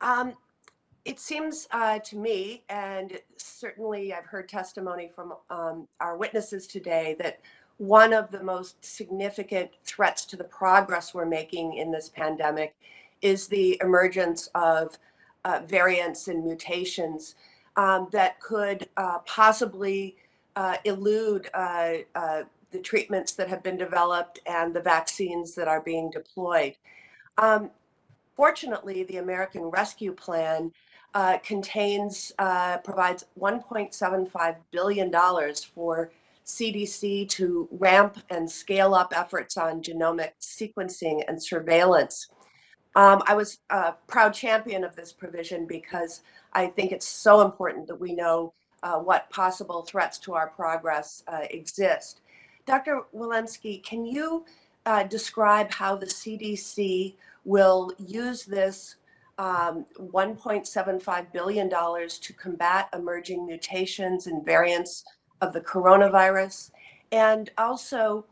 Um, it seems to me, and certainly I've heard testimony from our witnesses today, that one of the most significant threats to the progress we're making in this pandemic is the emergence of variants and mutations that could possibly elude the treatments that have been developed and the vaccines that are being deployed. Um, Fortunately, the American Rescue Plan provides $1.75 billion for CDC to ramp and scale up efforts on genomic sequencing and surveillance. I was a proud champion of this provision because I think it's so important that we know what possible threats to our progress exist. Dr. Walensky, can you describe how the CDC will use this $1.75 billion to combat emerging mutations and variants of the coronavirus? And also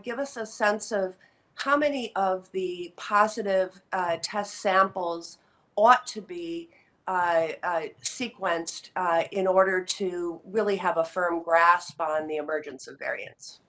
give us a sense of how many of the positive test samples ought to be sequenced in order to really have a firm grasp on the emergence of variants?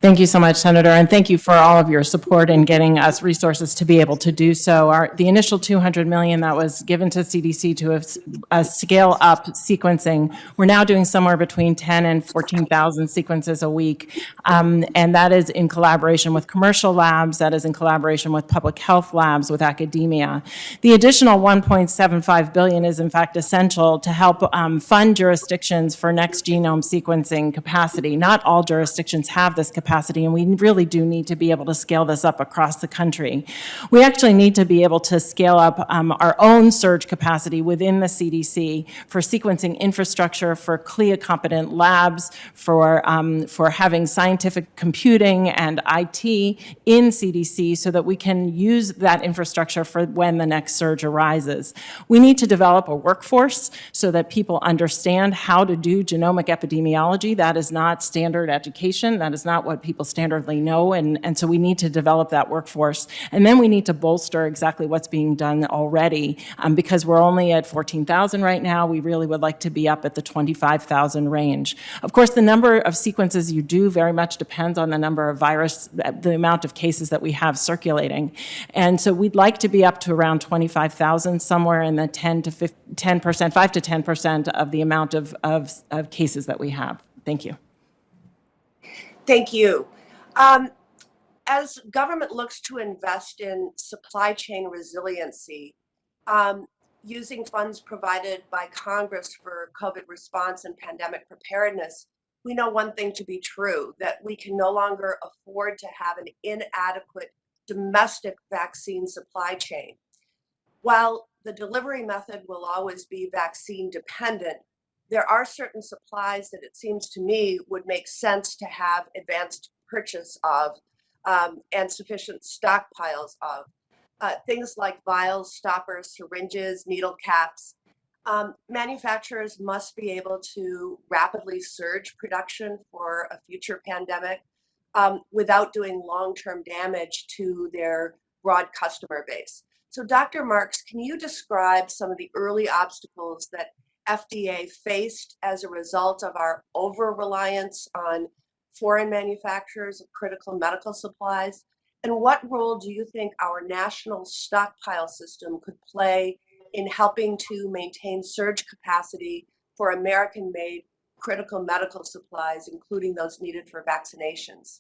Thank you so much, Senator, and thank you for all of your support in getting us resources to be able to do so. The initial $200 million that was given to CDC to scale up sequencing, we're now doing somewhere between 10 and 14,000 sequences a week, and that is in collaboration with commercial labs, that is in collaboration with public health labs, with academia. The additional $1.75 billion is in fact essential to help fund jurisdictions for next genome sequencing capacity. Not all jurisdictions have this capacity, and we really do need to be able to scale this up across the country. We actually need to be able to scale up our own surge capacity within the CDC for sequencing infrastructure, for CLIA-competent labs, for having scientific computing and IT in CDC so that we can use that infrastructure for when the next surge arises. We need to develop a workforce so that people understand how to do genomic epidemiology. That is not standard education. That is not what people standardly know, and so we need to develop that workforce. And then we need to bolster exactly what's being done already, because we're only at 14,000 right now. We really would like to be up at the 25,000 range. Of course, the number of sequences you do very much depends on the number of the amount of cases that we have circulating. And so we'd like to be up to around 25,000, somewhere in the 5 to 10% of the amount of cases that we have. Thank you. Thank you. As government looks to invest in supply chain resiliency, using funds provided by Congress for COVID response and pandemic preparedness, we know one thing to be true, that we can no longer afford to have an inadequate domestic vaccine supply chain. While the delivery method will always be vaccine dependent, there are certain supplies that it seems to me would make sense to have advanced purchase of and sufficient stockpiles of. Things like vials, stoppers, syringes, needle caps. Manufacturers must be able to rapidly surge production for a future pandemic without doing long-term damage to their broad customer base. So Dr. Marks, can you describe some of the early obstacles that FDA faced as a result of our over-reliance on foreign manufacturers of critical medical supplies? And what role do you think our national stockpile system could play in helping to maintain surge capacity for American-made critical medical supplies, including those needed for vaccinations?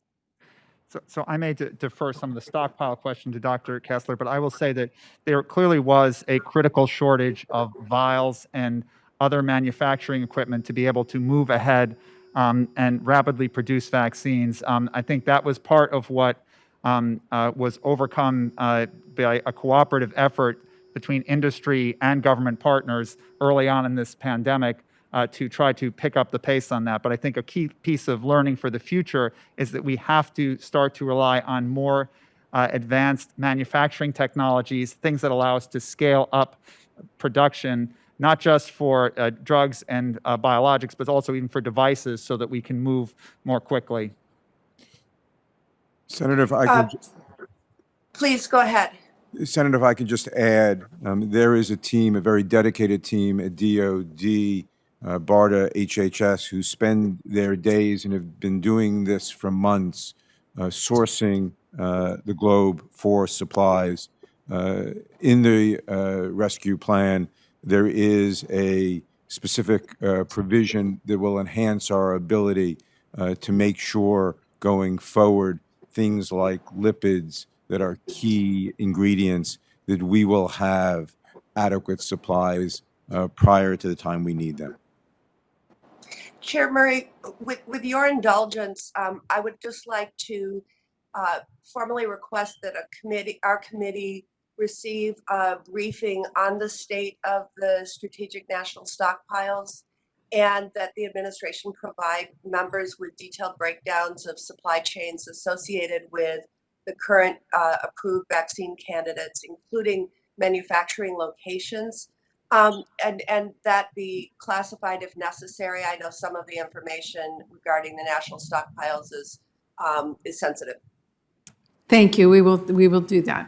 So I may defer some of the stockpile question to Dr. Kessler, but I will say that there clearly was a critical shortage of vials and other manufacturing equipment to be able to move ahead and rapidly produce vaccines. I think that was part of what was overcome by a cooperative effort between industry and government partners early on in this pandemic to try to pick up the pace on that. But I think a key piece of learning for the future is that we have to start to rely on more advanced manufacturing technologies, things that allow us to scale up production, not just for drugs and biologics, but also even for devices so that we can move more quickly. Senator, if I could... Please go ahead. Senator, if I could just add, there is a team, a very dedicated team at DOD, BARDA, HHS, who spend their days and have been doing this for months, sourcing the globe for supplies. In the rescue plan, there is a specific provision that will enhance our ability to make sure going forward things like lipids that are key ingredients, that we will have adequate supplies prior to the time we need them. Chair Murray, with your indulgence, I would just like to formally request that our committee receive a briefing on the state of the strategic national stockpiles, and that the administration provide members with detailed breakdowns of supply chains associated with the current approved vaccine candidates, including manufacturing locations. And that be classified if necessary. I know some of the information regarding the national stockpiles is sensitive. Thank you. We will do that.